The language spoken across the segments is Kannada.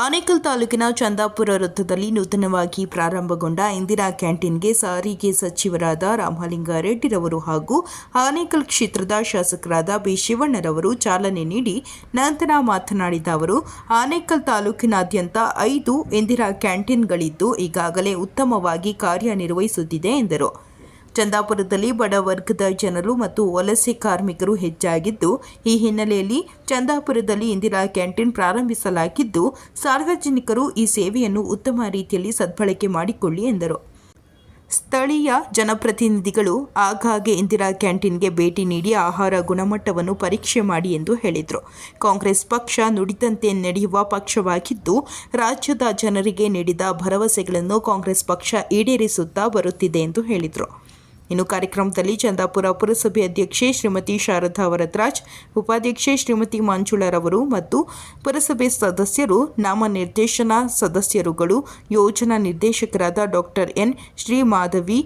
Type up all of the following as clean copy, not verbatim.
ಆನೇಕಲ್ ತಾಲೂಕಿನ ಚಂದಾಪುರ ವೃತ್ತದಲ್ಲಿ ನೂತನವಾಗಿ ಪ್ರಾರಂಭಗೊಂಡ ಇಂದಿರಾ ಕ್ಯಾಂಟೀನ್ಗೆ ಸಾರಿಗೆ ಸಚಿವರಾದ ರಾಮಲಿಂಗಾರೆಡ್ಡಿರವರು ಹಾಗೂ ಆನೇಕಲ್ ಕ್ಷೇತ್ರದ ಶಾಸಕರಾದ ಬಿ ಶಿವಣ್ಣರವರು ಚಾಲನೆ ನೀಡಿ ನಂತರ ಮಾತನಾಡಿದ ಅವರು, ಆನೇಕಲ್ ತಾಲೂಕಿನಾದ್ಯಂತ 5 ಇಂದಿರಾ ಕ್ಯಾಂಟೀನ್ಗಳಿದ್ದು ಈಗಾಗಲೇ ಉತ್ತಮವಾಗಿ ಕಾರ್ಯನಿರ್ವಹಿಸುತ್ತಿದೆ ಎಂದರು. ಚಂದಾಪುರದಲ್ಲಿ ಬಡ ವರ್ಗದ ಜನರು ಮತ್ತು ವಲಸೆ ಕಾರ್ಮಿಕರು ಹೆಚ್ಚಾಗಿದ್ದು, ಈ ಹಿನ್ನೆಲೆಯಲ್ಲಿ ಚಂದಾಪುರದಲ್ಲಿ ಇಂದಿರಾ ಕ್ಯಾಂಟೀನ್ ಪ್ರಾರಂಭಿಸಲಾಗಿದ್ದು, ಸಾರ್ವಜನಿಕರು ಈ ಸೇವೆಯನ್ನು ಉತ್ತಮ ರೀತಿಯಲ್ಲಿ ಸದ್ಬಳಕೆ ಮಾಡಿಕೊಳ್ಳಿ ಎಂದರು. ಸ್ಥಳೀಯ ಜನಪ್ರತಿನಿಧಿಗಳು ಆಗಾಗ್ಗೆ ಇಂದಿರಾ ಕ್ಯಾಂಟೀನ್ಗೆ ಭೇಟಿ ನೀಡಿ ಆಹಾರ ಗುಣಮಟ್ಟವನ್ನು ಪರೀಕ್ಷೆ ಮಾಡಿ ಎಂದು ಹೇಳಿದರು. ಕಾಂಗ್ರೆಸ್ ಪಕ್ಷ ನುಡಿದಂತೆ ನಡೆಯುವ ಪಕ್ಷವಾಗಿದ್ದು, ರಾಜ್ಯದ ಜನರಿಗೆ ನೀಡಿದ ಭರವಸೆಗಳನ್ನು ಕಾಂಗ್ರೆಸ್ ಪಕ್ಷ ಈಡೇರಿಸುತ್ತಾ ಬರುತ್ತಿದೆ ಎಂದು ಹೇಳಿದರು. ಇನ್ನು ಕಾರ್ಯಕ್ರಮದಲ್ಲಿ ಚಂದಾಪುರ ಪುರಸಭೆ ಅಧ್ಯಕ್ಷೆ ಶ್ರೀಮತಿ ಶಾರದಾ ವರದರಾಜ್, ಉಪಾಧ್ಯಕ್ಷೆ ಶ್ರೀಮತಿ ಮಂಜುಳರವರು ಮತ್ತು ಪುರಸಭೆ ಸದಸ್ಯರು, ನಾಮನಿರ್ದೇಶನ ಸದಸ್ಯರುಗಳು, ಯೋಜನಾ ನಿರ್ದೇಶಕರಾದ ಡಾಕ್ಟರ್ ಎನ್ ಶ್ರೀಮಾಧವಿ,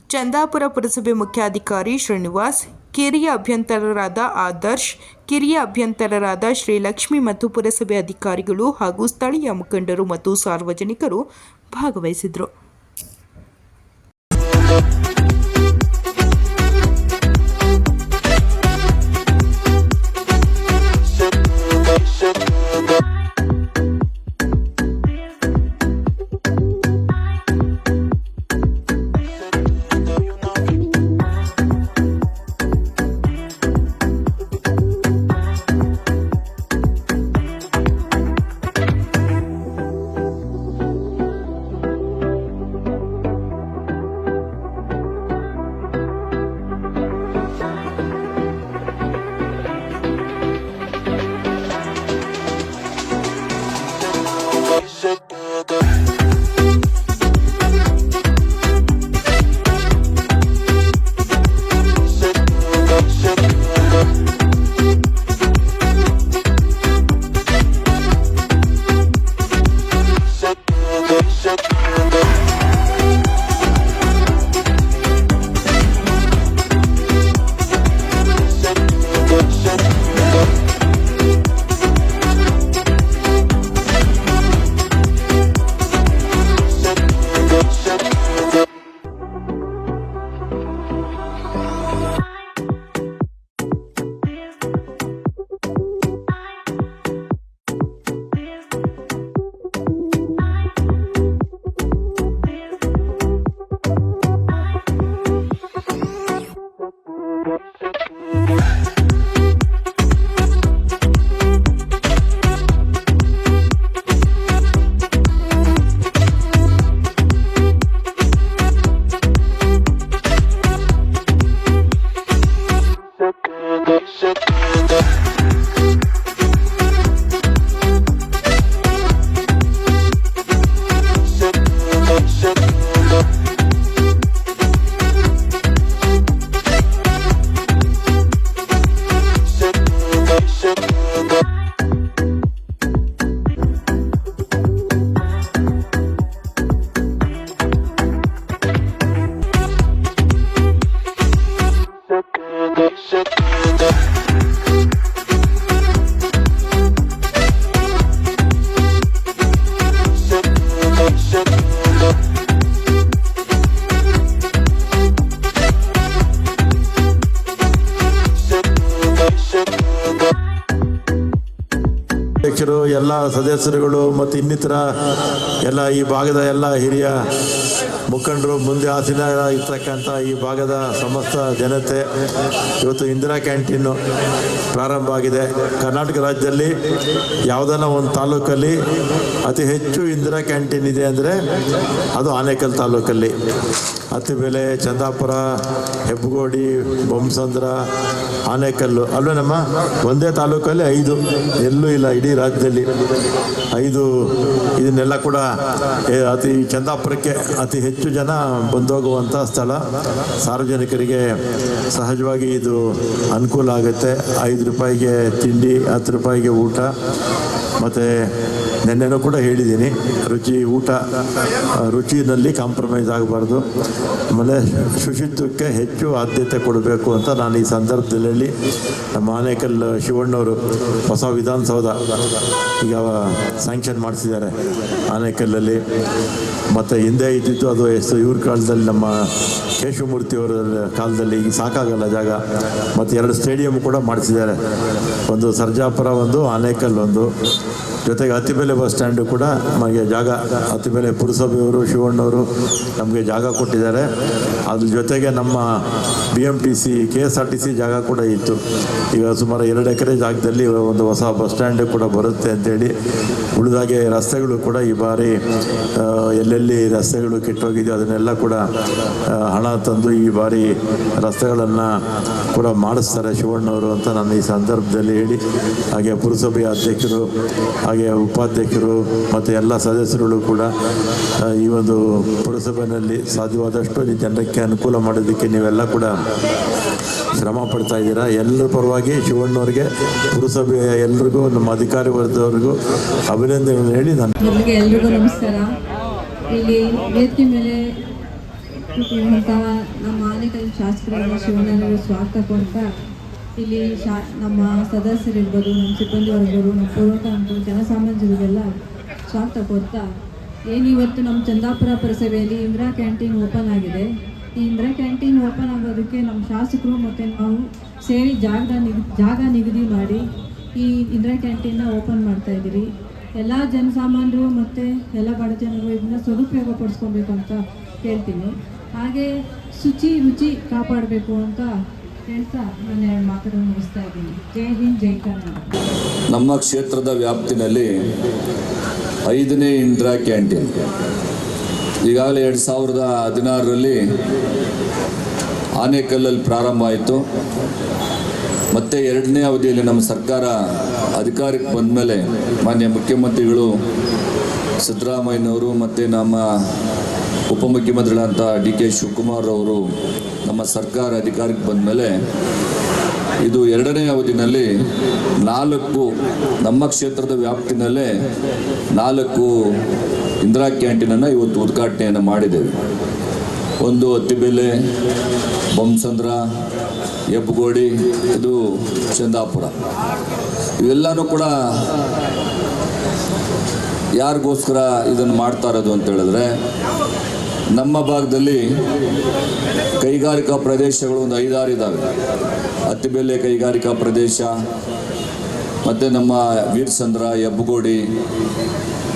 ಚಂದಾಪುರ ಪುರಸಭೆ ಮುಖ್ಯಾಧಿಕಾರಿ ಶ್ರೀನಿವಾಸ್, ಕಿರಿಯ ಅಭಿಯಂತರರಾದ ಆದರ್ಶ್, ಕಿರಿಯ ಅಭಿಯಂತರರಾದ ಶ್ರೀಲಕ್ಷ್ಮಿ ಮತ್ತು ಪುರಸಭೆ ಅಧಿಕಾರಿಗಳು ಹಾಗೂ ಸ್ಥಳೀಯ ಮುಖಂಡರು ಮತ್ತು ಸಾರ್ವಜನಿಕರು ಭಾಗವಹಿಸಿದರು. ಅಧ್ಯಕ್ಷರು, ಎಲ್ಲ ಸದಸ್ಯರುಗಳು ಮತ್ತು ಇನ್ನಿತರ ಎಲ್ಲ ಈ ಭಾಗದ ಎಲ್ಲ ಹಿರಿಯ ಮುಖಂಡರು, ಮುಂದೆ ಆಸೀನ ಇರ್ತಕ್ಕಂಥ ಈ ಭಾಗದ ಸಮಸ್ತ ಜನತೆ, ಇವತ್ತು ಇಂದಿರಾ ಕ್ಯಾಂಟೀನು ಪ್ರಾರಂಭ ಆಗಿದೆ. ಕರ್ನಾಟಕ ರಾಜ್ಯದಲ್ಲಿ ಯಾವುದನ್ನ ಒಂದು ತಾಲೂಕಲ್ಲಿ ಅತಿ ಹೆಚ್ಚು ಇಂದಿರಾ ಕ್ಯಾಂಟೀನ್ ಇದೆ ಅಂದರೆ ಅದು ಆನೇಕಲ್ ತಾಲೂಕಲ್ಲಿ. ಅತ್ತಿಬೆಲೆ, ಚಂದಾಪುರ, ಹೆಬ್ಬಗೋಡಿ, ಬೊಮ್ಮಸಂದ್ರ, ಆನೇಕಲ್ಲು ಅಲ್ವೇನಮ್ಮ, ಒಂದೇ ತಾಲೂಕಲ್ಲಿ 5, ಎಲ್ಲೂ ಇಲ್ಲ ಇಡೀ ರಾಜ್ಯದಲ್ಲಿ 5. ಇದನ್ನೆಲ್ಲ ಕೂಡ ಚಂದಾಪುರಕ್ಕೆ ಅತಿ ಹೆಚ್ಚು ಜನ ಬಂದೋಗುವಂಥ ಸ್ಥಳ. ಸಾರ್ವಜನಿಕರಿಗೆ ಸಹಜವಾಗಿ ಇದು ಅನುಕೂಲ ಆಗುತ್ತೆ. 5 ರೂಪಾಯಿಗೆ ತಿಂಡಿ, 10 ರೂಪಾಯಿಗೆ ಊಟ ಮತ್ತು ನಿನ್ನೆನೂ ಕೂಡ ಹೇಳಿದ್ದೀನಿ, ರುಚಿನಲ್ಲಿ ಕಾಂಪ್ರಮೈಸ್ ಆಗಬಾರ್ದು. ಆಮೇಲೆ ಶುಚಿತ್ವಕ್ಕೆ ಹೆಚ್ಚು ಆದ್ಯತೆ ಕೊಡಬೇಕು ಅಂತ ನಾನು ಈ ಸಂದರ್ಭದಲ್ಲಿ ಹೇಳಿ, ನಮ್ಮ ಆನೇಕಲ್ ಶಿವಣ್ಣವರು ಹೊಸ ವಿಧಾನಸೌಧ ಈಗ ಸ್ಯಾಂಕ್ಷನ್ ಮಾಡಿಸಿದ್ದಾರೆ ಆನೇಕಲ್ಲಲ್ಲಿ. ಮತ್ತು ಹಿಂದೆ ಇದ್ದಿದ್ದು ಅದು ಇವ್ರ ಕಾಲದಲ್ಲಿ, ನಮ್ಮ ಕೇಶವಮೂರ್ತಿಯವರ ಕಾಲದಲ್ಲಿ, ಈಗ ಸಾಕಾಗಲ್ಲ ಜಾಗ. ಮತ್ತು 2 ಸ್ಟೇಡಿಯಂ ಕೂಡ ಮಾಡಿಸಿದ್ದಾರೆ, ಒಂದು ಸರ್ಜಾಪುರ, ಒಂದು ಆನೇಕಲ್ ಒಂದು. ಜೊತೆಗೆ ಅತ್ತಿಬೆಲೆ ಬಸ್ ಸ್ಟ್ಯಾಂಡು ಕೂಡ ನಮಗೆ ಜಾಗ, ಅತ್ತಿಬೆಲೆ ಪುರಸಭೆಯವರು ಶಿವಣ್ಣವರು ನಮಗೆ ಜಾಗ ಕೊಟ್ಟಿದ್ದಾರೆ. ಅದ್ರ ಜೊತೆಗೆ ನಮ್ಮ BMTC KSRTC ಜಾಗ ಕೂಡ ಇತ್ತು. ಈಗ ಸುಮಾರು 2 ಎಕರೆ ಜಾಗದಲ್ಲಿ ಒಂದು ಹೊಸ ಬಸ್ ಸ್ಟ್ಯಾಂಡ್ ಕೂಡ ಬರುತ್ತೆ ಅಂತೇಳಿ. ಉಳಿದಾಗೆ ರಸ್ತೆಗಳು ಕೂಡ ಈ ಬಾರಿ ಎಲ್ಲೆಲ್ಲಿ ರಸ್ತೆಗಳು ಕೆಟ್ಟೋಗಿದೆಯೋ ಅದನ್ನೆಲ್ಲ ಕೂಡ ಹಣ ತಂದು ಈ ಬಾರಿ ರಸ್ತೆಗಳನ್ನು ಕೂಡ ಮಾಡಿಸ್ತಾರೆ ಶಿವಣ್ಣವರು ಅಂತ ನಾನು ಈ ಸಂದರ್ಭದಲ್ಲಿ ಹೇಳಿ, ಹಾಗೆ ಪುರಸಭೆಯ ಅಧ್ಯಕ್ಷರು, ಹಾಗೆ ಉಪಾಧ್ಯಕ್ಷರು ಮತ್ತು ಎಲ್ಲ ಸದಸ್ಯರುಗಳು ಕೂಡ ಈ ಒಂದು ಪುರಸಭೆಯಲ್ಲಿ ಸಾಧ್ಯವಾದಷ್ಟು ಜನಕ್ಕೆ ಅನುಕೂಲ ಮಾಡೋದಕ್ಕೆ ನೀವೆಲ್ಲ ಕೂಡ ಶ್ರಮ ಪಡ್ತಾ ಇದ್ದೀರಾ. ಎಲ್ಲರ ಪರವಾಗಿ ಶಿವಣ್ಣವ್ರಿಗೆ, ಪುರಸಭೆಯ ಎಲ್ರಿಗೂ, ನಮ್ಮ ಅಧಿಕಾರಿ ವರ್ಗದವ್ರಿಗೂ ಅಭಿನಂದನೆಗಳನ್ನು ಹೇಳಿ ನಾನು ಮೊದಲಿಗೆ ಎಲ್ರಿಗೂ ನಮಸ್ಕಾರ. ಇಲ್ಲಿ ವೇದಿಕೆ ಮೇಲೆ ಕೂತಿರುವಂತಹ ನಮ್ಮ ಆನೇಕಲ್ ಶಾಸಕರಾದ ಶಿವಣ್ಣನವರು ಸ್ವಾಗತ ಕೊಡ್ತಾ, ಇಲ್ಲಿ ನಮ್ಮ ಸದಸ್ಯರಿರ್ಬೋದು, ನಮ್ಮ ಸಿಬ್ಬಂದಿ ವರ್ಗರು, ನಮ್ಮ ಪೂರ್ವಕರು, ಜನಸಾಮಾನ್ಯರಿಗೆಲ್ಲ ಸ್ವಾಗತ ಕೊಡ್ತಾ, ಇವತ್ತು ನಮ್ಮ ಚಂದಾಪುರ ಪುರಸಭೆಯಲ್ಲಿ ಇಂದಿರಾ ಕ್ಯಾಂಟೀನ್ ಓಪನ್ ಆಗಿದೆ. ಈ ಇಂದಿರಾ ಕ್ಯಾಂಟೀನ್ ಓಪನ್ ಆಗೋದಕ್ಕೆ ನಮ್ಮ ಶಾಸಕರು ಮತ್ತು ನಾವು ಸೇರಿ ಜಾಗ ನಿಗದಿ ಮಾಡಿ ಈ ಇಂದಿರಾ ಕ್ಯಾಂಟೀನ್ನ ಓಪನ್ ಮಾಡ್ತಾ ಇದ್ದೀರಿ. ಎಲ್ಲ ಜನಸಾಮಾನ್ಯರು ಮತ್ತು ಎಲ್ಲ ಬಡ ಜನರು ಇದನ್ನ ಸದುಪಯೋಗ ಪಡಿಸ್ಕೊಬೇಕು ಅಂತ ಹೇಳ್ತೀನಿ. ಹಾಗೆ ರುಚಿ ಕಾಪಾಡಬೇಕು ಅಂತ ಹೇಳ್ತಾ ನಾನು ಮಾತನ್ನು ಮುಗಿಸ್ತಾ ಇದ್ದೀನಿ. ಜೈ ಹಿಂದ್, ಜೈ ಕರ್ನಾಟಕ. ನಮ್ಮ ಕ್ಷೇತ್ರದ ವ್ಯಾಪ್ತಿನಲ್ಲಿ 5ನೇ ಇಂದಿರಾ ಕ್ಯಾಂಟೀನ್ ಈಗಾಗಲೇ 2016ರಲ್ಲಿ ಆನೇಕಲ್ಲಲ್ಲಿ ಪ್ರಾರಂಭ ಆಯಿತು. ಮತ್ತು 2ನೇ ಅವಧಿಯಲ್ಲಿ ನಮ್ಮ ಸರ್ಕಾರ ಅಧಿಕಾರಕ್ಕೆ ಬಂದ ಮೇಲೆ ಮಾನ್ಯ ಮುಖ್ಯಮಂತ್ರಿಗಳು ಸಿದ್ದರಾಮಯ್ಯನವರು ಮತ್ತು ನಮ್ಮ ಉಪಮುಖ್ಯಮಂತ್ರಿಗಳಂಥ DK ಶಿವಕುಮಾರ್ ಅವರು ನಮ್ಮ ಸರ್ಕಾರ ಅಧಿಕಾರಕ್ಕೆ ಬಂದ ಮೇಲೆ ಇದು 2ನೇ ಅವಧಿನಲ್ಲಿ 4 ನಮ್ಮ ಕ್ಷೇತ್ರದ ವ್ಯಾಪ್ತಿನಲ್ಲೇ 4 ಇಂದಿರಾ ಕ್ಯಾಂಟೀನನ್ನು ಇವತ್ತು ಉದ್ಘಾಟನೆಯನ್ನು ಮಾಡಿದ್ದೇವೆ. ಒಂದು ಅತ್ತಿಬೆಲೆ, ಬೊಮ್ಮಸಂದ್ರ, ಹೆಬ್ಬಗೋಡಿ, ಇದು ಚಂದಾಪುರ. ಇವೆಲ್ಲನೂ ಕೂಡ ಯಾರಿಗೋಸ್ಕರ ಇದನ್ನು ಮಾಡ್ತಾ ಇರೋದು ಅಂತ ಹೇಳಿದ್ರೆ, ನಮ್ಮ ಭಾಗದಲ್ಲಿ ಕೈಗಾರಿಕಾ ಪ್ರದೇಶಗಳು ಒಂದು 5-6 ಇದ್ದಾವೆ. ಅತ್ತಿಬೆಲೆ ಕೈಗಾರಿಕಾ ಪ್ರದೇಶ, ಮತ್ತು ನಮ್ಮ ವೀರಸಂದ್ರ, ಹೆಬ್ಬಗೋಡಿ,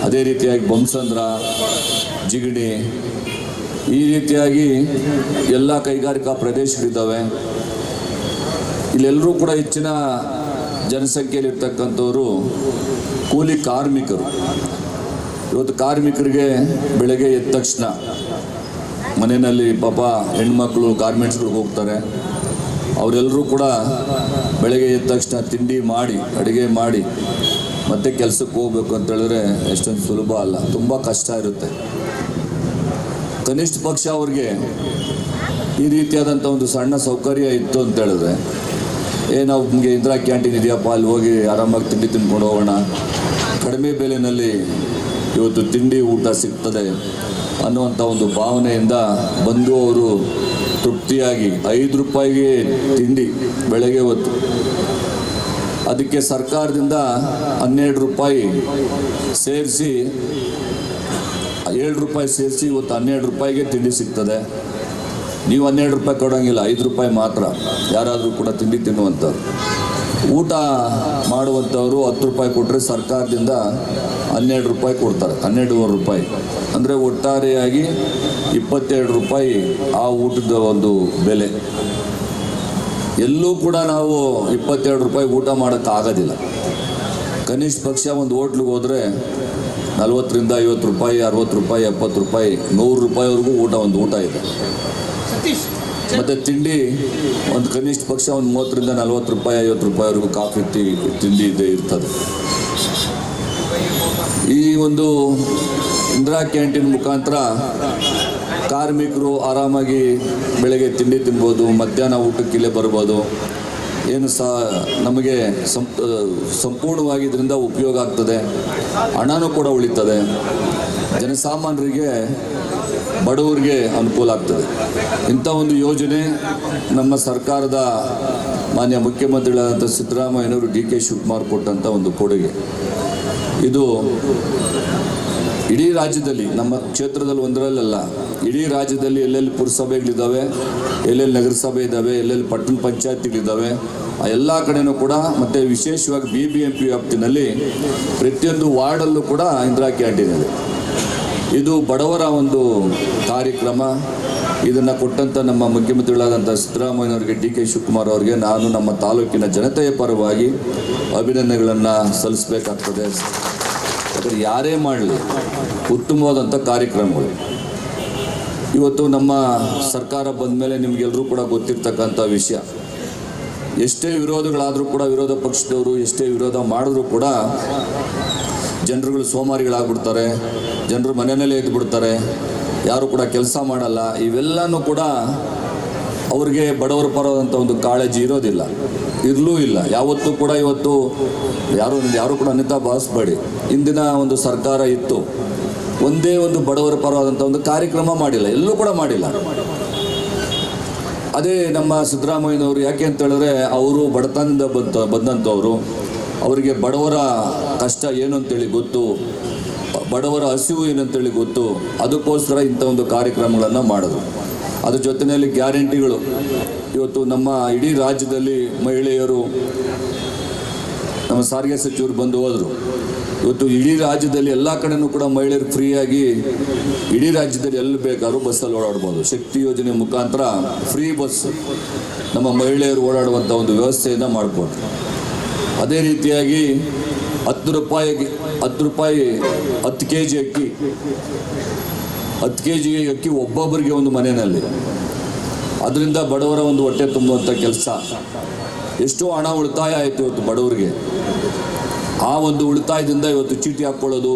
ಅದೇ ರೀತಿಯಾಗಿ ಬೊಮ್ಮಸಂದ್ರ, ಜಿಗಣಿ, ಈ ರೀತಿಯಾಗಿ ಎಲ್ಲ ಕೈಗಾರಿಕಾ ಪ್ರದೇಶಗಳಿದ್ದಾವೆ. ಇಲ್ಲೆಲ್ಲರೂ ಕೂಡ ಹೆಚ್ಚಿನ ಜನಸಂಖ್ಯೆಯಲ್ಲಿರ್ತಕ್ಕಂಥವರು ಕೂಲಿ ಕಾರ್ಮಿಕರು. ಇವತ್ತು ಕಾರ್ಮಿಕರಿಗೆ ಬೆಳಗ್ಗೆ ಎದ್ದ ತಕ್ಷಣ ಮನೆಯಲ್ಲಿ ಪಾಪ ಹೆಣ್ಮಕ್ಳು ಗಾರ್ಮೆಂಟ್ಸ್ಗಳಿಗೆ ಹೋಗ್ತಾರೆ. ಅವರೆಲ್ಲರೂ ಕೂಡ ಬೆಳಗ್ಗೆ ಎದ್ದ ತಕ್ಷಣ ತಿಂಡಿ ಮಾಡಿ, ಅಡುಗೆ ಮಾಡಿ ಮತ್ತೆ ಕೆಲಸಕ್ಕೆ ಹೋಗ್ಬೇಕು ಅಂತ ಹೇಳಿದ್ರೆ ಎಷ್ಟೊಂದು ಸುಲಭ ಅಲ್ಲ, ತುಂಬ ಕಷ್ಟ ಇರುತ್ತೆ. ಕನಿಷ್ಠ ಪಕ್ಷ ಅವ್ರಿಗೆ ಈ ರೀತಿಯಾದಂಥ ಒಂದು ಸಣ್ಣ ಸೌಕರ್ಯ ಇತ್ತು ಅಂತ ಹೇಳಿದ್ರೆ, ನಾವು ನಮಗೆ ಇಂದಿರಾ ಕ್ಯಾಂಟೀನ್ ಇದೆಯಪ್ಪ, ಅಲ್ಲಿ ಹೋಗಿ ಆರಾಮಾಗಿ ತಿಂಡಿ ತಿಂದ್ಕೊಂಡು ಹೋಗೋಣ, ಕಡಿಮೆ ಬೆಲೆಯಲ್ಲಿ ಇವತ್ತು ತಿಂಡಿ ಊಟ ಸಿಗ್ತದೆ ಅನ್ನುವಂಥ ಒಂದು ಭಾವನೆಯಿಂದ ಬಂದು ಅವರು ತೃಪ್ತಿಯಾಗಿ 5 ರೂಪಾಯಿಗೆ ತಿಂಡಿ ಬೆಳಗ್ಗೆ ಹೊತ್ತು, ಅದಕ್ಕೆ ಸರ್ಕಾರದಿಂದ 12 ರೂಪಾಯಿ ಸೇರಿಸಿ 7 ರೂಪಾಯಿ ಸೇರಿಸಿ ಇವತ್ತು 12 ರೂಪಾಯಿಗೆ ತಿಂಡಿ ಸಿಗ್ತದೆ. ನೀವು 12 ರೂಪಾಯಿ ಕೊಡೋಂಗಿಲ್ಲ, 5 ರೂಪಾಯಿ ಮಾತ್ರ ಯಾರಾದರೂ ಕೂಡ ತಿಂಡಿ ತಿನ್ನುವಂಥವ್ರು. ಊಟ ಮಾಡುವಂಥವರು 10 ರೂಪಾಯಿ ಕೊಟ್ಟರೆ ಸರ್ಕಾರದಿಂದ 12 ರೂಪಾಯಿ ಕೊಡ್ತಾರೆ, 12.5 ರೂಪಾಯಿ. ಅಂದರೆ ಒಟ್ಟಾರೆಯಾಗಿ 22 ರೂಪಾಯಿ ಆ ಊಟದ ಒಂದು ಬೆಲೆ. ಎಲ್ಲೂ ಕೂಡ ನಾವು 22 ರೂಪಾಯಿ ಊಟ ಮಾಡೋಕ್ಕಾಗೋದಿಲ್ಲ. ಕನಿಷ್ಠ ಪಕ್ಷ ಒಂದು ಹೋಟ್ಲಿಗೆ ಹೋದರೆ 40ರಿಂದ 50 ರೂಪಾಯಿ, 60 ರೂಪಾಯಿ, 70 ರೂಪಾಯಿ, 100 ರೂಪಾಯಿವರೆಗೂ ಒಂದು ಊಟ ಇದೆ. ಮತ್ತು ತಿಂಡಿ ಒಂದು ಕನಿಷ್ಠ ಪಕ್ಷ ಒಂದು 30ರಿಂದ 40 ರೂಪಾಯಿ, 50 ರೂಪಾಯಿವರೆಗೂ ಕಾಫಿ ತಿಂಡಿ ಇರ್ತದೆ. ಈ ಒಂದು ಇಂದಿರಾ ಕ್ಯಾಂಟೀನ್ ಮುಖಾಂತರ ಕಾರ್ಮಿಕರು ಆರಾಮಾಗಿ ಬೆಳಗ್ಗೆ ತಿಂಡಿ ತಿನ್ಬೋದು, ಮಧ್ಯಾಹ್ನ ಊಟಕ್ಕೆ ಇಲ್ಲೇ ಬರ್ಬೋದು. ಏನು ನಮಗೆ ಸಂಪೂರ್ಣವಾಗಿ ಇದರಿಂದ ಉಪಯೋಗ ಆಗ್ತದೆ, ಹಣನೂ ಕೂಡ ಉಳಿತದೆ, ಜನಸಾಮಾನ್ಯರಿಗೆ ಬಡವರಿಗೆ ಅನುಕೂಲ ಆಗ್ತದೆ. ಇಂಥ ಒಂದು ಯೋಜನೆ ನಮ್ಮ ಸರ್ಕಾರದ ಮಾನ್ಯ ಮುಖ್ಯಮಂತ್ರಿಗಳಾದಂಥ ಸಿದ್ದರಾಮಯ್ಯನವರು ಡಿ ಕೆ ಶಿವಕುಮಾರ್ ಕೊಟ್ಟಂಥ ಒಂದು ಕೊಡುಗೆ. ಇದು ಇಡೀ ರಾಜ್ಯದಲ್ಲಿ, ನಮ್ಮ ಕ್ಷೇತ್ರದಲ್ಲಿ ಒಂದರಲ್ಲ, ಇಡೀ ರಾಜ್ಯದಲ್ಲಿ ಎಲ್ಲೆಲ್ಲಿ ಪುರಸಭೆಗಳಿದ್ದಾವೆ, ಎಲ್ಲೆಲ್ಲಿ ನಗರಸಭೆ ಇದ್ದಾವೆ, ಎಲ್ಲೆಲ್ಲಿ ಪಟ್ಟಣ ಪಂಚಾಯತಿಗಳಿದ್ದಾವೆ, ಆ ಎಲ್ಲ ಕಡೆಯೂ ಕೂಡ, ಮತ್ತು ವಿಶೇಷವಾಗಿ BBMP ವ್ಯಾಪ್ತಿನಲ್ಲಿ ಪ್ರತಿಯೊಂದು ವಾರ್ಡಲ್ಲೂ ಕೂಡ ಇಂದಿರಾ ಕ್ಯಾಂಟೀನ್ ಇದೆ. ಇದು ಬಡವರ ಒಂದು ಕಾರ್ಯಕ್ರಮ. ಇದನ್ನು ಕೊಟ್ಟಂಥ ನಮ್ಮ ಮುಖ್ಯಮಂತ್ರಿಗಳಾದಂಥ ಸಿದ್ದರಾಮಯ್ಯನವರಿಗೆ, ಡಿ ಕೆ ಶಿವಕುಮಾರ್ ಅವರಿಗೆ ನಾನು ನಮ್ಮ ತಾಲೂಕಿನ ಜನತೆಯ ಪರವಾಗಿ ಅಭಿನಂದನೆಗಳನ್ನು ಸಲ್ಲಿಸಬೇಕಾಗ್ತದೆ. ಯಾಕಂದರೆ ಯಾರೇ ಮಾಡಲಿ ಉತ್ತಮವಾದಂಥ ಕಾರ್ಯಕ್ರಮಗಳು. ಇವತ್ತು ನಮ್ಮ ಸರ್ಕಾರ ಬಂದ ಮೇಲೆ ನಿಮಗೆಲ್ಲರೂ ಕೂಡ ಗೊತ್ತಿರ್ತಕ್ಕಂಥ ವಿಷಯ, ಎಷ್ಟೇ ವಿರೋಧಗಳಾದರೂ ಕೂಡ, ವಿರೋಧ ಪಕ್ಷದವರು ಎಷ್ಟೇ ವಿರೋಧ ಮಾಡಿದ್ರೂ ಕೂಡ ಜನರುಗಳು ಸೋಮಾರಿಗಳಾಗ್ಬಿಡ್ತಾರೆ, ಜನರು ಮನೆಯಲ್ಲೇ ಇದ್ಬಿಡ್ತಾರೆ, ಯಾರು ಕೂಡ ಕೆಲಸ ಮಾಡಲ್ಲ. ಇವೆಲ್ಲನೂ ಕೂಡ ಅವ್ರಿಗೆ ಬಡವರ ಪರವಾದಂಥ ಒಂದು ಕಾಳಜಿ ಇರೋದಿಲ್ಲ, ಇರಲೂ ಇಲ್ಲ ಯಾವತ್ತೂ ಕೂಡ. ಇವತ್ತು ಯಾರು ಕೂಡ ಅನ್ಯತಾ ಭಾವಿಸ್ಬೇಡಿ, ಇಂದಿನ ಒಂದು ಸರ್ಕಾರ ಇತ್ತು, ಒಂದೇ ಒಂದು ಬಡವರ ಪರವಾದಂಥ ಒಂದು ಕಾರ್ಯಕ್ರಮ ಮಾಡಿಲ್ಲ, ಎಲ್ಲೂ ಕೂಡ ಮಾಡಿಲ್ಲ. ಅದೇ ನಮ್ಮ ಸಿದ್ದರಾಮಯ್ಯನವರು. ಯಾಕೆ ಅಂತ ಹೇಳಿದ್ರೆ ಅವರು ಬಡತನದಿಂದ ಬಂದಂಥವರು, ಅವರಿಗೆ ಬಡವರ ಕಷ್ಟ ಏನು ಅಂತೇಳಿ ಗೊತ್ತು, ಬಡವರ ಹಸಿವು ಏನಂತೇಳಿ ಗೊತ್ತು. ಅದಕ್ಕೋಸ್ಕರ ಇಂಥ ಒಂದು ಕಾರ್ಯಕ್ರಮಗಳನ್ನು ಮಾಡಿದ್ರು. ಅದ್ರ ಜೊತೆಯಲ್ಲಿ ಗ್ಯಾರಂಟಿಗಳು. ಇವತ್ತು ನಮ್ಮ ಇಡೀ ರಾಜ್ಯದಲ್ಲಿ ಮಹಿಳೆಯರು, ನಮ್ಮ ಸಾರಿಗೆ ಸಚಿವರು ಬಂದು ಹೋದರು. ಇವತ್ತು ಇಡೀ ರಾಜ್ಯದಲ್ಲಿ ಎಲ್ಲ ಕಡೆಯೂ ಕೂಡ ಮಹಿಳೆಯರು ಫ್ರೀಯಾಗಿ ಇಡೀ ರಾಜ್ಯದಲ್ಲಿ ಎಲ್ಲಿ ಬೇಕಾದ್ರೂ ಬಸ್ಸಲ್ಲಿ ಓಡಾಡ್ಬೋದು. ಶಕ್ತಿ ಯೋಜನೆ ಮುಖಾಂತರ ಫ್ರೀ ಬಸ್ ನಮ್ಮ ಮಹಿಳೆಯರು ಓಡಾಡುವಂಥ ಒಂದು ವ್ಯವಸ್ಥೆಯನ್ನು ಮಾಡಿಕೊಟ್ರು. ಅದೇ ರೀತಿಯಾಗಿ 10 ರೂಪಾಯಿ 10 kg ಅಕ್ಕಿ, 10 kg ಅಕ್ಕಿ ಒಬ್ಬೊಬ್ಬರಿಗೆ ಒಂದು ಮನೆಯಲ್ಲಿ, ಅದರಿಂದ ಬಡವರ ಒಂದು ಹೊಟ್ಟೆ ತುಂಬುವಂಥ ಕೆಲಸ. ಎಷ್ಟೋ ಹಣ ಉಳಿತಾಯ ಆಯಿತು ಇವತ್ತು ಬಡವರಿಗೆ. ಆ ಒಂದು ಉಳಿತಾಯದಿಂದ ಇವತ್ತು ಚೀಟಿ ಹಾಕ್ಕೊಳ್ಳೋದು,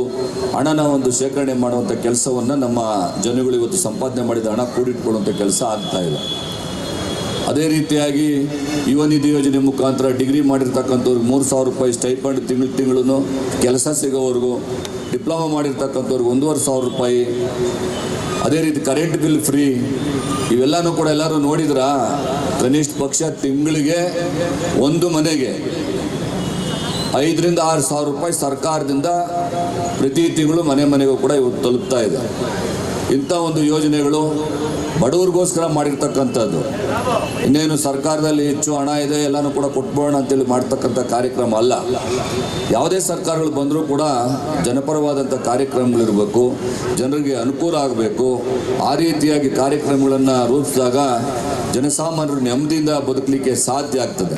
ಹಣನ ಒಂದು ಶೇಖರಣೆ ಮಾಡುವಂಥ ಕೆಲಸವನ್ನು ನಮ್ಮ ಜನಗಳು ಇವತ್ತು ಸಂಪಾದನೆ ಮಾಡಿದ ಹಣ ಕೂಡಿಟ್ಕೊಳ್ಳುವಂಥ ಕೆಲಸ ಆಗ್ತಾ ಇದೆ. ಅದೇ ರೀತಿಯಾಗಿ ಯುವ ನಿಧಿ ಯೋಜನೆ ಮುಖಾಂತರ ಡಿಗ್ರಿ ಮಾಡಿರ್ತಕ್ಕಂಥವ್ರಿಗೆ 3,000 ರೂಪಾಯಿ ಸ್ಟೈಪಂಡ್ ತಿಂಗಳು ಕೆಲಸ ಸಿಗೋವರೆಗೂ, ಡಿಪ್ಲೊಮಾ ಮಾಡಿರ್ತಕ್ಕಂಥವ್ರಿಗೆ 1,500 ರೂಪಾಯಿ. ಅದೇ ರೀತಿ ಕರೆಂಟ್ ಬಿಲ್ ಫ್ರೀ. ಇವೆಲ್ಲನೂ ಕೂಡ ಎಲ್ಲರೂ ನೋಡಿದ್ರ, ಕನಿಷ್ಠ ಪಕ್ಷ ತಿಂಗಳಿಗೆ ಒಂದು ಮನೆಗೆ 5,000 to 6,000 ರೂಪಾಯಿ ಸರ್ಕಾರದಿಂದ ಪ್ರತಿ ತಿಂಗಳು ಮನೆಗೂ ಕೂಡ ಇವತ್ತು ತಲುಪ್ತಾ ಇದೆ. ಇಂಥ ಒಂದು ಯೋಜನೆಗಳು ಬಡವರಿಗೋಸ್ಕರ ಮಾಡಿರ್ತಕ್ಕಂಥದ್ದು. ಇನ್ನೇನು ಸರ್ಕಾರದಲ್ಲಿ ಹೆಚ್ಚು ಹಣ ಇದೆ ಎಲ್ಲನೂ ಕೂಡ ಕೊಟ್ಬೋಣ ಅಂತೇಳಿ ಮಾಡ್ತಕ್ಕಂಥ ಕಾರ್ಯಕ್ರಮ ಅಲ್ಲ. ಯಾವುದೇ ಸರ್ಕಾರಗಳು ಬಂದರೂ ಕೂಡ ಜನಪರವಾದಂಥ ಕಾರ್ಯಕ್ರಮಗಳಿರಬೇಕು, ಜನರಿಗೆ ಅನುಕೂಲ ಆಗಬೇಕು. ಆ ರೀತಿಯಾಗಿ ಕಾರ್ಯಕ್ರಮಗಳನ್ನು ರೂಪಿಸಿದಾಗ ಜನಸಾಮಾನ್ಯರು ನೆಮ್ಮದಿಯಿಂದ ಬದುಕಲಿಕ್ಕೆ ಸಾಧ್ಯ ಆಗ್ತದೆ.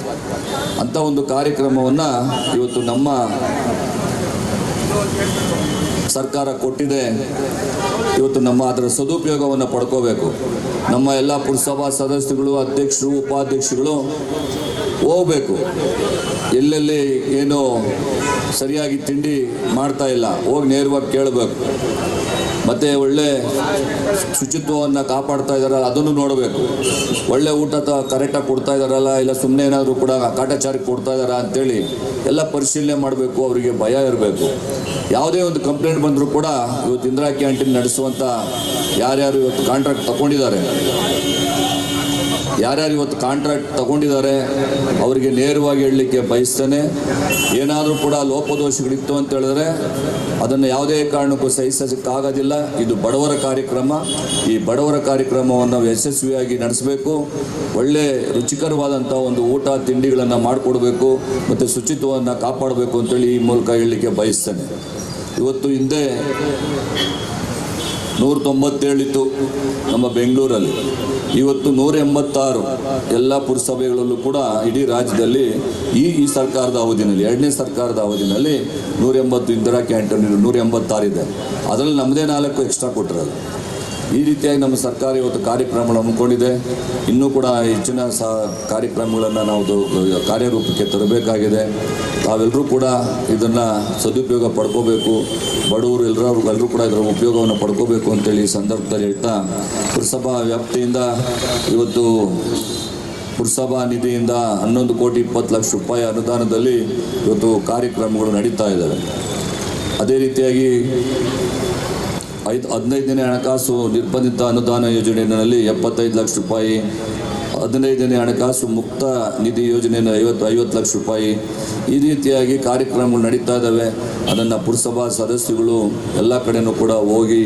ಅಂಥ ಒಂದು ಕಾರ್ಯಕ್ರಮವನ್ನು ಇವತ್ತು ನಮ್ಮ ಸರ್ಕಾರ ಕೊಟ್ಟಿದೆ. ಇವತ್ತು ನಮ್ಮ ಅದರ ಸದುಪಯೋಗವನ್ನು ಪಡ್ಕೋಬೇಕು. ನಮ್ಮ ಎಲ್ಲ ಪುರಸಭಾ ಸದಸ್ಯರುಗಳು, ಅಧ್ಯಕ್ಷರು, ಉಪಾಧ್ಯಕ್ಷರುಗಳು ಹೋಗಬೇಕು. ಎಲ್ಲೆಲ್ಲಿ ಏನು ಸರಿಯಾಗಿ ತಿಂಡಿ ಮಾಡ್ತಾ ಇಲ್ಲ ಹೋಗಿ ನೇರವಾಗಿ ಕೇಳಬೇಕು. ಮತ್ತು ಒಳ್ಳೆ ಶುಚಿತ್ವವನ್ನು ಕಾಪಾಡ್ತಾ ಇದ್ದಾರಲ್ಲ ಅದನ್ನು ನೋಡಬೇಕು. ಒಳ್ಳೆ ಊಟ ಕರೆಕ್ಟಾಗಿ ಕೊಡ್ತಾ ಇದ್ದಾರಲ್ಲ, ಇಲ್ಲ ಸುಮ್ಮನೆ ಏನಾದರೂ ಕೂಡ ಕಾಟಾಚಾರಕ್ಕೆ ಕೊಡ್ತಾ ಇದ್ದಾರಾ ಅಂತೇಳಿ ಎಲ್ಲ ಪರಿಶೀಲನೆ ಮಾಡಬೇಕು. ಅವರಿಗೆ ಭಯ ಇರಬೇಕು. ಯಾವುದೇ ಒಂದು ಕಂಪ್ಲೇಂಟ್ ಬಂದರೂ ಕೂಡ ಇವತ್ತು ಇಂದಿರಾ ಕ್ಯಾಂಟೀನ್ ನಡೆಸುವಂಥ ಯಾರ್ಯಾರು ಇವತ್ತು ಕಾಂಟ್ರಾಕ್ಟ್ ತಗೊಂಡಿದ್ದಾರೆ ಅವರಿಗೆ ನೇರವಾಗಿ ಹೇಳಲಿಕ್ಕೆ ಬಯಸ್ತೇನೆ. ಏನಾದರೂ ಕೂಡ ಲೋಪದೋಷಗಳಿತ್ತು ಅಂತ ಹೇಳಿದ್ರೆ ಅದನ್ನು ಯಾವುದೇ ಕಾರಣಕ್ಕೂ ಸಹಿಸೋಕ್ಕಾಗೋದಿಲ್ಲ. ಇದು ಬಡವರ ಕಾರ್ಯಕ್ರಮ. ಈ ಬಡವರ ಕಾರ್ಯಕ್ರಮವನ್ನು ಯಶಸ್ವಿಯಾಗಿ ನಡೆಸಬೇಕು. ಒಳ್ಳೆ ರುಚಿಕರವಾದಂಥ ಒಂದು ಊಟ ತಿಂಡಿಗಳನ್ನು ಮಾಡಿಕೊಡ್ಬೇಕು ಮತ್ತು ಶುಚಿತ್ವವನ್ನು ಕಾಪಾಡಬೇಕು ಅಂತೇಳಿ ಈ ಮೂಲಕ ಹೇಳಲಿಕ್ಕೆ ಬಯಸ್ತೇನೆ. ಇವತ್ತು ಹಿಂದೆ 197 ಇತ್ತು ನಮ್ಮ ಬೆಂಗಳೂರಲ್ಲಿ, ಇವತ್ತು 186 ಎಲ್ಲ ಪುರಸಭೆಗಳಲ್ಲೂ ಕೂಡ ಇಡೀ ರಾಜ್ಯದಲ್ಲಿ ಈ ಸರ್ಕಾರದ ಅವಧಿನಲ್ಲಿ, 2ನೇ ಸರ್ಕಾರದ ಅವಧಿನಲ್ಲಿ 180 ಇಂದಿರಾ ಕ್ಯಾಂಟೀನ್ 186 ಇದೆ. ಅದರಲ್ಲಿ ನಮ್ಮದೇ 4 ಎಕ್ಸ್ಟ್ರಾ ಕೊಟ್ಟಿರೋದು. ಈ ರೀತಿಯಾಗಿ ನಮ್ಮ ಸರ್ಕಾರ ಇವತ್ತು ಕಾರ್ಯಕ್ರಮಗಳು ಹಮ್ಮಿಕೊಂಡಿದೆ. ಇನ್ನೂ ಕೂಡ ಹೆಚ್ಚಿನ ಕಾರ್ಯಕ್ರಮಗಳನ್ನು ನಾವು ಕಾರ್ಯರೂಪಕ್ಕೆ ತರಬೇಕಾಗಿದೆ. ತಾವೆಲ್ಲರೂ ಕೂಡ ಇದನ್ನು ಸದುಪಯೋಗ ಪಡ್ಕೋಬೇಕು. ಬಡವರು ಎಲ್ಲರೂ ಕೂಡ ಇದರ ಉಪಯೋಗವನ್ನು ಪಡ್ಕೋಬೇಕು ಅಂತೇಳಿ ಈ ಸಂದರ್ಭದಲ್ಲಿ ಹೇಳ್ತಾ, ಪುರಸಭಾ ವ್ಯಾಪ್ತಿಯಿಂದ ಇವತ್ತು ಪುರಸಭಾ ನಿಧಿಯಿಂದ 11,20,00,000 ರೂಪಾಯಿ ಅನುದಾನದಲ್ಲಿ ಇವತ್ತು ಕಾರ್ಯಕ್ರಮಗಳು ನಡೀತಾ ಇದ್ದಾವೆ. ಅದೇ ರೀತಿಯಾಗಿ 15ನೇ ಹಣಕಾಸು ನಿರ್ಬಂಧಿತ ಅನುದಾನ ಯೋಜನೆಯಲ್ಲಿ 75 ಲಕ್ಷ ರೂಪಾಯಿ, 15ನೇ ಹಣಕಾಸು ಮುಕ್ತ ನಿಧಿ ಯೋಜನೆಯನ್ನು 50 ಲಕ್ಷ ರೂಪಾಯಿ, ಈ ರೀತಿಯಾಗಿ ಕಾರ್ಯಕ್ರಮಗಳು ನಡೀತಾ ಇದ್ದಾವೆ. ಅದನ್ನು ಪುರಸಭಾ ಸದಸ್ಯಗಳು ಎಲ್ಲ ಕಡೆಯೂ ಕೂಡ ಹೋಗಿ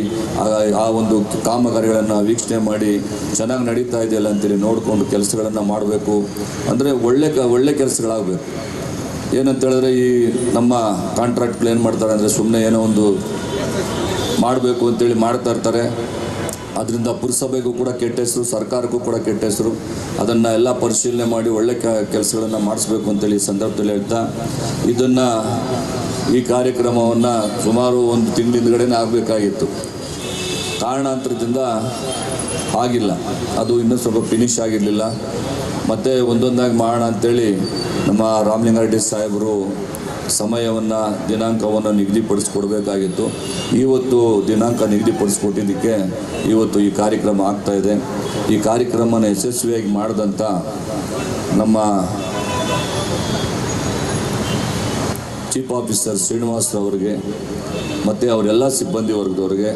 ಆ ಒಂದು ಕಾಮಗಾರಿಗಳನ್ನು ವೀಕ್ಷಣೆ ಮಾಡಿ ಚೆನ್ನಾಗಿ ನಡೀತಾ ಇದೆಯಲ್ಲ ಅಂತೇಳಿ ನೋಡಿಕೊಂಡು ಕೆಲಸಗಳನ್ನು ಮಾಡಬೇಕು. ಅಂದರೆ ಒಳ್ಳೆ ಕೆಲಸಗಳಾಗಬೇಕು. ಏನಂತ ಹೇಳಿದ್ರೆ ಈ ನಮ್ಮ ಕಾಂಟ್ರಾಕ್ಟ್ಗಳು ಏನು ಮಾಡ್ತಾರೆ ಅಂದರೆ ಸುಮ್ಮನೆ ಏನೋ ಒಂದು ಮಾಡಬೇಕು ಅಂತೇಳಿ ಮಾಡ್ತಾ ಇರ್ತಾರೆ. ಅದರಿಂದ ಪುರಸಭೆಗೂ ಕೂಡ ಕೆಟ್ಟ ಹೆಸರು, ಸರ್ಕಾರಕ್ಕೂ ಕೂಡ ಕೆಟ್ಟ ಹೆಸರು. ಅದನ್ನು ಎಲ್ಲ ಪರಿಶೀಲನೆ ಮಾಡಿ ಒಳ್ಳೆ ಕೆಲಸಗಳನ್ನು ಮಾಡಿಸ್ಬೇಕು ಅಂತೇಳಿ ಈ ಸಂದರ್ಭದಲ್ಲಿ ಹೇಳ್ತಾ, ಈ ಕಾರ್ಯಕ್ರಮವನ್ನು ಸುಮಾರು 1 ತಿಂಗಳ ಹಿಂದ್ಗಡೆನೇ ಆಗಬೇಕಾಗಿತ್ತು. ಕಾರಣಾಂತರದಿಂದ ಆಗಿಲ್ಲ, ಅದು ಇನ್ನೂ ಸ್ವಲ್ಪ ಫಿನಿಷ್ ಆಗಿರಲಿಲ್ಲ. ಮತ್ತು ಒಂದೊಂದಾಗಿ ಮಾಡೋಣ ಅಂಥೇಳಿ ನಮ್ಮ ರಾಮಲಿಂಗಾರೆಡ್ಡಿ ಸಾಹೇಬರು ಸಮಯವನ್ನು, ದಿನಾಂಕವನ್ನು ನಿಗದಿಪಡಿಸ್ಕೊಡ್ಬೇಕಾಗಿತ್ತು. ಇವತ್ತು ದಿನಾಂಕ ನಿಗದಿಪಡಿಸ್ಕೊಟ್ಟಿದ್ದಕ್ಕೆ ಇವತ್ತು ಈ ಕಾರ್ಯಕ್ರಮ ಆಗ್ತಾಯಿದೆ. ಈ ಕಾರ್ಯಕ್ರಮನ ಯಶಸ್ವಿಯಾಗಿ ಮಾಡಿದಂಥ ನಮ್ಮ ಚೀಫ್ ಆಫೀಸರ್ ಶ್ರೀನಿವಾಸ್ ಅವರಿಗೆ ಮತ್ತು ಅವರೆಲ್ಲ ಸಿಬ್ಬಂದಿ ವರ್ಗದವ್ರಿಗೆ,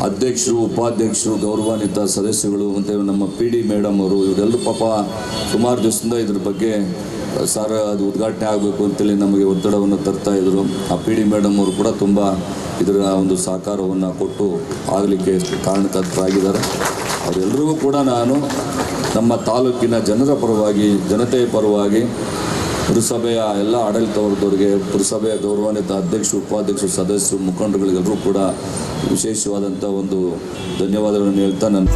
ಅಧ್ಯಕ್ಷರು, ಉಪಾಧ್ಯಕ್ಷರು, ಗೌರವಾನ್ವಿತ ಸದಸ್ಯಗಳು ಮತ್ತು ನಮ್ಮ PD ಮೇಡಮ್ ಅವರು, ಇವರೆಲ್ಲರೂ ಪಾಪ ಸುಮಾರು ದಿವಸದಿಂದ ಇದ್ರ ಬಗ್ಗೆ ಸರ್ ಅದು ಉದ್ಘಾಟನೆ ಆಗಬೇಕು ಅಂತೇಳಿ ನಮಗೆ ಒತ್ತಡವನ್ನು ತರ್ತಾಯಿದ್ರು. ಆ PD ಮೇಡಮ್ ಅವರು ಕೂಡ ತುಂಬ ಇದರ ಒಂದು ಸಹಕಾರವನ್ನು ಕೊಟ್ಟು ಆಗಲಿಕ್ಕೆ ಕಾರಣಕರ್ತರಾಗಿದ್ದಾರೆ. ಅವರೆಲ್ಲರಿಗೂ ಕೂಡ ನಾನು ನಮ್ಮ ತಾಲೂಕಿನ ಜನರ ಪರವಾಗಿ, ಜನತೆಯ ಪರವಾಗಿ, ಪುರಸಭೆಯ ಎಲ್ಲ ಆಡಳಿತ ವರ್ಗದವರಿಗೆ, ಪುರಸಭೆಯ ಗೌರವಾನ್ವಿತ ಅಧ್ಯಕ್ಷರು, ಉಪಾಧ್ಯಕ್ಷರು, ಸದಸ್ಯರು, ಮುಖಂಡರುಗಳಿಗೆಲ್ಲರೂ ಕೂಡ ವಿಶೇಷವಾದಂಥ ಒಂದು ಧನ್ಯವಾದಗಳನ್ನು ಹೇಳ್ತಾ ನಾನು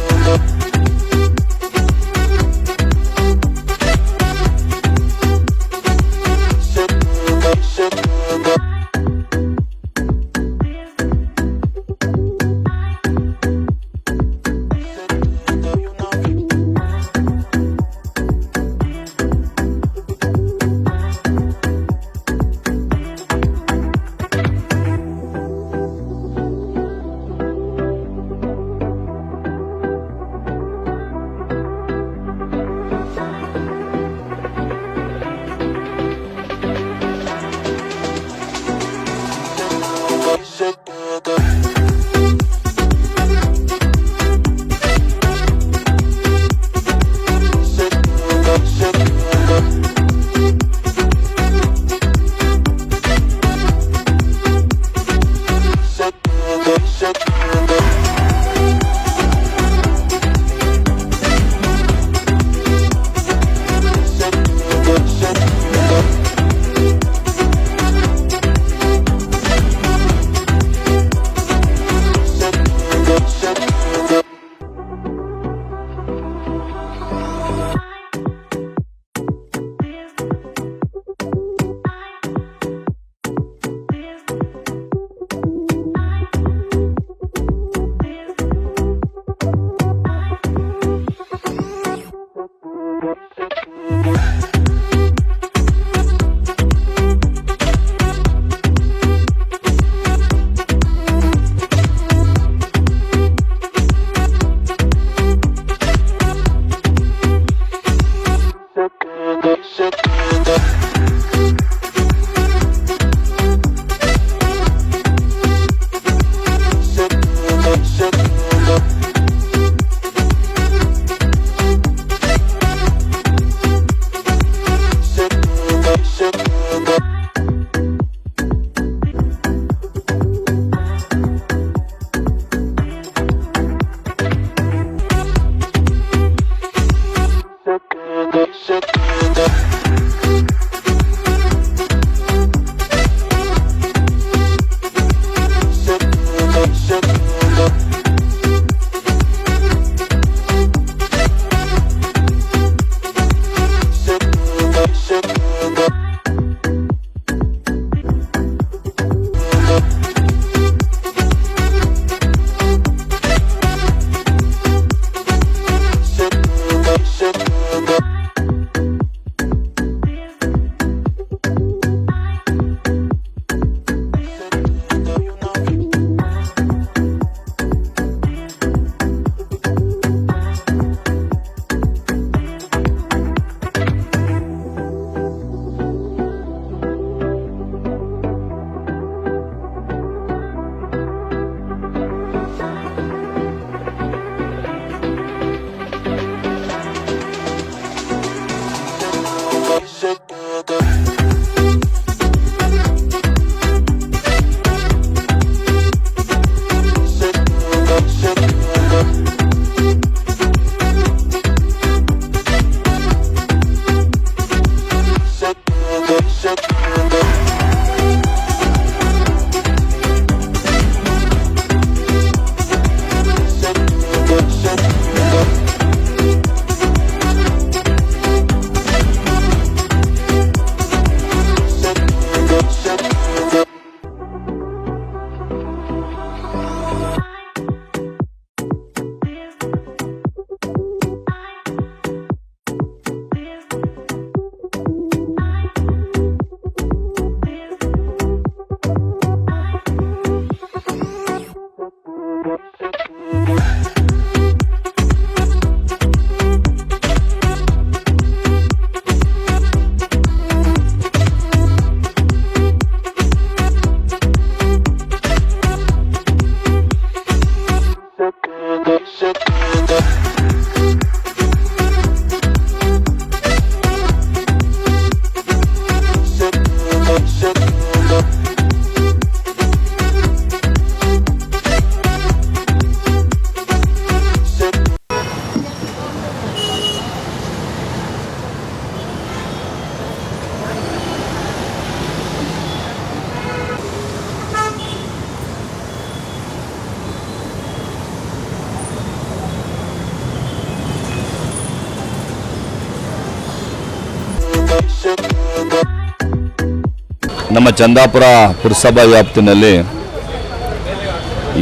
ನಮ್ಮ ಚಂದಾಪುರ ಪುರಸಭಾ ವ್ಯಾಪ್ತಿನಲ್ಲಿ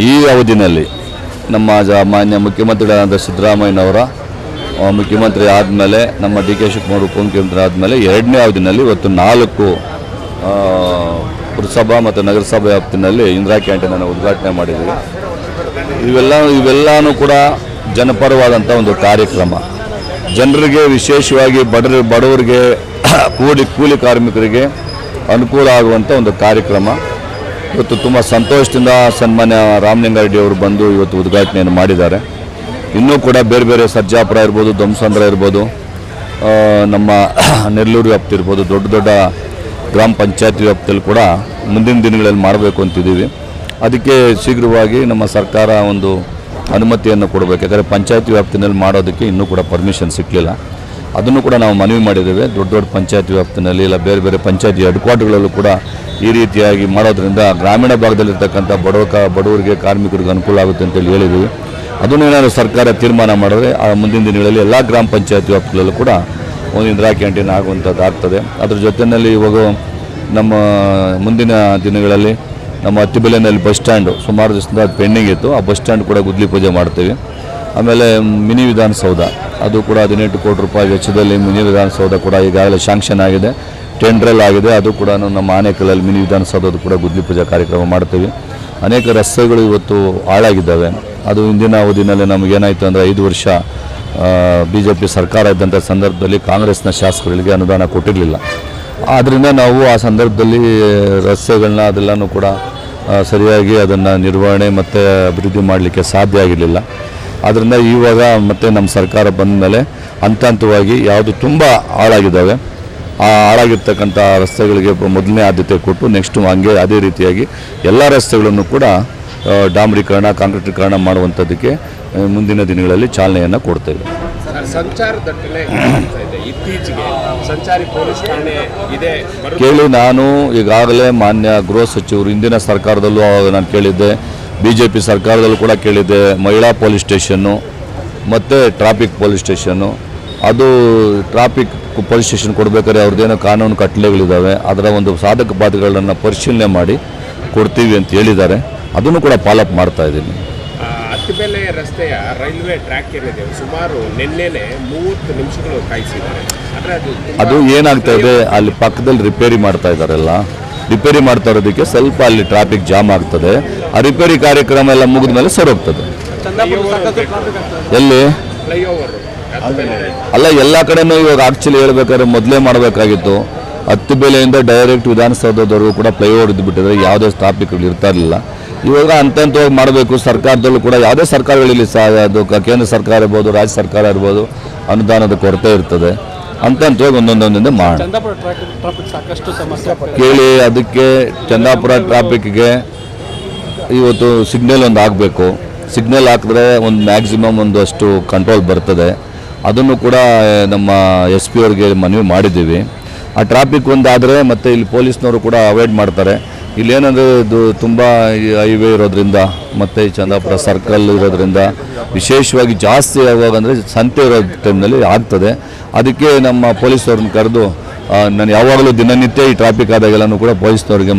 ಈ ಅವಧಿನಲ್ಲಿ ನಮ್ಮ ಮಾನ್ಯ ಮುಖ್ಯಮಂತ್ರಿಗಳಾದ ಸಿದ್ದರಾಮಯ್ಯನವರ ಮುಖ್ಯಮಂತ್ರಿ ಆದಮೇಲೆ ನಮ್ಮ ಡಿ ಕೆ ಶಿವಕುಮಾರ್ ಉಪಮುಖ್ಯಮಂತ್ರಿ ಆದಮೇಲೆ 2ನೇ ಅವಧಿನಲ್ಲಿ ಇವತ್ತು 4 ಪುರಸಭಾ ಮತ್ತು ನಗರಸಭಾ ವ್ಯಾಪ್ತಿನಲ್ಲಿ ಇಂದಿರಾ ಕ್ಯಾಂಟೀನನ್ನು ಉದ್ಘಾಟನೆ ಮಾಡಿದ್ದೀವಿ. ಇವೆಲ್ಲನೂ ಕೂಡ ಜನಪರವಾದಂಥ ಒಂದು ಕಾರ್ಯಕ್ರಮ. ಜನರಿಗೆ ವಿಶೇಷವಾಗಿ ಬಡವರಿಗೆ ಕೂಲಿ ಕಾರ್ಮಿಕರಿಗೆ ಅನುಕೂಲ ಆಗುವಂಥ ಒಂದು ಕಾರ್ಯಕ್ರಮ. ಇವತ್ತು ತುಂಬ ಸಂತೋಷದಿಂದ ಸನ್ಮಾನ್ಯ ರಾಮಲಿಂಗಾರೆಡ್ಡಿ ಅವರು ಬಂದು ಇವತ್ತು ಉದ್ಘಾಟನೆಯನ್ನು ಮಾಡಿದ್ದಾರೆ. ಇನ್ನೂ ಕೂಡ ಬೇರೆ ಬೇರೆ ಸರ್ಜಾಪುರ ಇರ್ಬೋದು, ಧ್ವಂಸಂದ್ರ ಇರ್ಬೋದು, ನಮ್ಮ ನೆಲ್ಲೂರು ವ್ಯಾಪ್ತಿ ಇರ್ಬೋದು, ದೊಡ್ಡ ದೊಡ್ಡ ಗ್ರಾಮ ಪಂಚಾಯತಿ ವ್ಯಾಪ್ತಿಯಲ್ಲಿ ಕೂಡ ಮುಂದಿನ ದಿನಗಳಲ್ಲಿ ಮಾಡಬೇಕು ಅಂತಿದ್ದೀವಿ. ಅದಕ್ಕೆ ಶೀಘ್ರವಾಗಿ ನಮ್ಮ ಸರ್ಕಾರ ಒಂದು ಅನುಮತಿಯನ್ನು ಕೊಡಬೇಕು. ಯಾಕಂದರೆ ಪಂಚಾಯತಿ ವ್ಯಾಪ್ತಿನಲ್ಲಿ ಮಾಡೋದಕ್ಕೆ ಇನ್ನೂ ಕೂಡ ಪರ್ಮಿಷನ್ ಸಿಕ್ಕಲಿಲ್ಲ. ಅದನ್ನು ಕೂಡ ನಾವು ಮನವಿ ಮಾಡಿದ್ದೇವೆ. ದೊಡ್ಡ ದೊಡ್ಡ ಪಂಚಾಯತಿ ವ್ಯಾಪ್ತಿನಲ್ಲಿ ಇಲ್ಲ ಬೇರೆ ಬೇರೆ ಪಂಚಾಯತಿ ಹೆಡ್ ಕ್ವಾರ್ಟರ್ಗಳಲ್ಲೂ ಕೂಡ ಈ ರೀತಿಯಾಗಿ ಮಾಡೋದ್ರಿಂದ ಗ್ರಾಮೀಣ ಭಾಗದಲ್ಲಿರ್ತಕ್ಕಂಥ ಬಡವರಿಗೆ ಕಾರ್ಮಿಕರಿಗೆ ಅನುಕೂಲ ಆಗುತ್ತೆ ಅಂತೇಳಿ ಹೇಳಿದ್ದೀವಿ. ಅದನ್ನು ಏನಾದರೂ ಸರ್ಕಾರ ತೀರ್ಮಾನ ಮಾಡಿದ್ರೆ ಆ ಮುಂದಿನ ದಿನಗಳಲ್ಲಿ ಎಲ್ಲ ಗ್ರಾಮ ಪಂಚಾಯತಿ ವ್ಯಾಪ್ತಿಗಳಲ್ಲೂ ಕೂಡ ಒಂದು ಇಂದಿರಾ ಕ್ಯಾಂಟೀನ್ ಆಗುವಂಥದ್ದು ಆಗ್ತದೆ. ಅದ್ರ ಜೊತೆಯಲ್ಲಿ ಇವಾಗ ನಮ್ಮ ಮುಂದಿನ ದಿನಗಳಲ್ಲಿ ನಮ್ಮ ಹತ್ತಿಬೆಲೆಯಲ್ಲಿ ಬಸ್ ಸ್ಟ್ಯಾಂಡು ಸುಮಾರು ದಿವಸದಿಂದ ಪೆಂಡಿಂಗ್ ಇತ್ತು. ಆ ಬಸ್ ಸ್ಟ್ಯಾಂಡ್ ಕೂಡ ಗುದ್ಲಿ ಪೂಜೆ ಮಾಡ್ತೀವಿ. ಆಮೇಲೆ ಮಿನಿ ವಿಧಾನಸೌಧ ಅದು ಕೂಡ 18 ಕೋಟಿ ರೂಪಾಯಿ ವೆಚ್ಚದಲ್ಲಿ ಮಿನಿ ವಿಧಾನಸೌಧ ಕೂಡ ಈಗಾಗಲೇ ಶಾಂಕ್ಷನ್ ಆಗಿದೆ, ಟೆಂಡ್ರಲ್ ಆಗಿದೆ. ಅದು ಕೂಡ ನಮ್ಮ ಆನೇಕಲ್ಲಲ್ಲಿ ಮಿನಿ ವಿಧಾನಸೌಧದ್ದು ಕೂಡ ಗುದ್ಲಿ ಪೂಜೆ ಕಾರ್ಯಕ್ರಮ ಮಾಡ್ತೀವಿ. ಅನೇಕ ರಸ್ತೆಗಳು ಇವತ್ತು ಹಾಳಾಗಿದ್ದಾವೆ. ಅದು ಹಿಂದಿನ ಅವಧಿನಲ್ಲಿ ನಮಗೇನಾಯಿತು ಅಂದರೆ 5 ವರ್ಷ BJP ಸರ್ಕಾರ ಇದ್ದಂಥ ಸಂದರ್ಭದಲ್ಲಿ ಕಾಂಗ್ರೆಸ್ನ ಶಾಸಕರಿಗೆ ಅನುದಾನ ಕೊಟ್ಟಿರಲಿಲ್ಲ. ಆದ್ದರಿಂದ ನಾವು ಆ ಸಂದರ್ಭದಲ್ಲಿ ರಸ್ತೆಗಳನ್ನ ಅದೆಲ್ಲನೂ ಕೂಡ ಸರಿಯಾಗಿ ಅದನ್ನು ನಿರ್ವಹಣೆ ಮತ್ತು ಅಭಿವೃದ್ಧಿ ಮಾಡಲಿಕ್ಕೆ ಸಾಧ್ಯ ಆಗಿರಲಿಲ್ಲ. ಆದ್ದರಿಂದ ಇವಾಗ ಮತ್ತೆ ನಮ್ಮ ಸರ್ಕಾರ ಬಂದ ಮೇಲೆ ಹಂತವಾಗಿ ಯಾವುದು ತುಂಬ ಹಾಳಾಗಿದ್ದಾವೆ ಆ ಹಾಳಾಗಿರ್ತಕ್ಕಂಥ ರಸ್ತೆಗಳಿಗೆ ಮೊದಲನೇ ಆದ್ಯತೆ ಕೊಟ್ಟು ನೆಕ್ಸ್ಟು ಹಂಗೆ ಅದೇ ರೀತಿಯಾಗಿ ಎಲ್ಲ ರಸ್ತೆಗಳನ್ನು ಕೂಡ ಡಾಂಬರೀಕರಣ ಕಾಂಕ್ರೀಟೀಕರಣ ಮಾಡುವಂಥದ್ದಕ್ಕೆ ಮುಂದಿನ ದಿನಗಳಲ್ಲಿ ಚಾಲನೆಯನ್ನು ಕೊಡ್ತೇವೆ. ಸಂಚಾರ ದಟ್ಟಣೆ ಇದೆ. ಇತ್ತೀಚೆಗೆ ಸಂಚಾರಿ ಪೊಲೀಸ್ ಠಾಣೆ ಇದೆ. ಕೇಳಿ ನಾನು ಈಗಾಗಲೇ ಮಾನ್ಯ ಗೃಹ ಸಚಿವರು ಹಿಂದಿನ ಸರ್ಕಾರದಲ್ಲೂ ನಾನು ಕೇಳಿದ್ದೆ, BJP ಸರ್ಕಾರದಲ್ಲೂ ಕೂಡ ಕೇಳಿದ್ದೆ. ಮಹಿಳಾ ಪೊಲೀಸ್ ಸ್ಟೇಷನ್ನು ಮತ್ತು ಟ್ರಾಫಿಕ್ ಪೊಲೀಸ್ ಸ್ಟೇಷನ್ನು, ಅದು ಟ್ರಾಫಿಕ್ ಪೊಲೀಸ್ ಸ್ಟೇಷನ್ ಕೊಡಬೇಕಾದ್ರೆ ಅವ್ರದ್ದೇನೋ ಕಾನೂನು ಕಟ್ಟಲೆಗಳಿದ್ದಾವೆ, ಅದರ ಒಂದು ಸಾಧಕ ಬಾಧಕಗಳನ್ನು ಪರಿಶೀಲನೆ ಮಾಡಿ ಕೊಡ್ತೀವಿ ಅಂತ ಹೇಳಿದ್ದಾರೆ. ಅದನ್ನು ಕೂಡ ಫಾಲೋಅಪ್ ಮಾಡ್ತಾ ಇದ್ದೀನಿ. ಹತ್ತಿಬೆಲೆ ರಸ್ತೆಯ ರೈಲ್ವೆ ಟ್ರ್ಯಾಕ್ ಏನಿದೆ ಸುಮಾರು ನಿನ್ನೆನೆ 30 ನಿಮಿಷಗಳು ಕಾಯಿಸಿದ್ದಾರೆ. ಅದು ಏನಾಗ್ತಾ ಇದೆ, ಅಲ್ಲಿ ಪಕ್ಕದಲ್ಲಿ ರಿಪೇರಿ ಮಾಡ್ತಾ ಇದ್ದಾರಲ್ಲ, ರಿಪೇರಿ ಮಾಡ್ತಾ ಇರೋದಕ್ಕೆ ಸ್ವಲ್ಪ ಅಲ್ಲಿ ಟ್ರಾಫಿಕ್ ಜಾಮ್ ಆಗ್ತದೆ. ಆ ರಿಪೇರಿ ಕಾರ್ಯಕ್ರಮ ಎಲ್ಲ ಮುಗಿದ ಮೇಲೆ ಸರಿ ಹೋಗ್ತದೆ. ಎಲ್ಲಿ ಫ್ಲೈಓವರ್ ಅಲ್ಲ, ಎಲ್ಲ ಕಡೆನೂ ಇವಾಗ ಆಕ್ಚುಲಿ ಹೇಳ್ಬೇಕಾದ್ರೆ ಮೊದಲೇ ಮಾಡಬೇಕಾಗಿತ್ತು. ಹತ್ತಿಬೆಲೆಯಿಂದ ಡೈರೆಕ್ಟ್ ವಿಧಾನಸೌಧದವರೆಗೂ ಕೂಡ ಫ್ಲೈಓವರ್ ಇದ್ದುಬಿಟ್ಟಿದ್ರೆ ಯಾವುದೇ ಟ್ರಾಫಿಕ್ಗಳು ಇರ್ತಾ ಇರಲಿಲ್ಲ. ಇವಾಗ ಹಂತವಾಗಿ ಮಾಡಬೇಕು. ಸರ್ಕಾರದಲ್ಲೂ ಕೂಡ ಯಾವುದೇ ಸರ್ಕಾರಗಳಲ್ಲಿ ಅದು ಕೇಂದ್ರ ಸರ್ಕಾರ ಇರ್ಬೋದು, ರಾಜ್ಯ ಸರ್ಕಾರ ಇರ್ಬೋದು, ಅನುದಾನದ ಕೊರತೆ ಇರ್ತದೆ. ಹಂತವಾಗಿ ಒಂದೊಂದೊಂದಿಂದ ಮಾಡೋಣ. ಕೇಳಿ, ಅದಕ್ಕೆ ಚಂದಾಪುರ ಟ್ರಾಫಿಕ್ಗೆ ಇವತ್ತು ಸಿಗ್ನಲ್ ಒಂದು ಆಗಬೇಕು. ಸಿಗ್ನಲ್ ಹಾಕಿದ್ರೆ ಒಂದು ಮ್ಯಾಕ್ಸಿಮಮ್ ಒಂದಷ್ಟು ಕಂಟ್ರೋಲ್ ಬರ್ತದೆ. ಅದನ್ನು ಕೂಡ ನಮ್ಮ SP ಅವ್ರಿಗೆ ಮನವಿ ಮಾಡಿದ್ದೀವಿ. ಆ ಟ್ರಾಫಿಕ್ ಒಂದಾದರೆ ಮತ್ತು ಇಲ್ಲಿ ಪೊಲೀಸ್ನವರು ಕೂಡ ಅವಾಯ್ಡ್ ಮಾಡ್ತಾರೆ. ಇಲ್ಲೇನಂದರೆ ಇದು ತುಂಬ ಹೈವೇ ಇರೋದ್ರಿಂದ ಮತ್ತು ಈ ಚಂದಾಪುರ ಸರ್ಕಲ್ ಇರೋದ್ರಿಂದ ವಿಶೇಷವಾಗಿ ಜಾಸ್ತಿ ಯಾವಾಗ ಅಂದರೆ ಸಂತೆ ಇರೋ ಟೈಮ್ನಲ್ಲಿ ಆಗ್ತದೆ. ಅದಕ್ಕೆ ನಮ್ಮ ಪೊಲೀಸವ್ರನ್ನ ಕರೆದು ನಾನು ಯಾವಾಗಲೂ ದಿನನಿತ್ಯ ಈ ಟ್ರಾಫಿಕ್ ಆದಾಗೆಲ್ಲನೂ ಕೂಡ ಪೊಲೀಸ್ನವ್ರಿಗೆ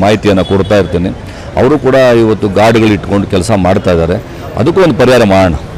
ಮಾಹಿತಿಯನ್ನು ಕೊಡ್ತಾ ಇರ್ತೀನಿ. ಅವರು ಕೂಡ ಇವತ್ತು ಗಾಡಿಗಳು ಇಟ್ಕೊಂಡು ಕೆಲಸ ಮಾಡ್ತಾ ಇದ್ದಾರೆ. ಅದಕ್ಕೂ ಒಂದು ಪರಿಹಾರ ಮಾಡೋಣ.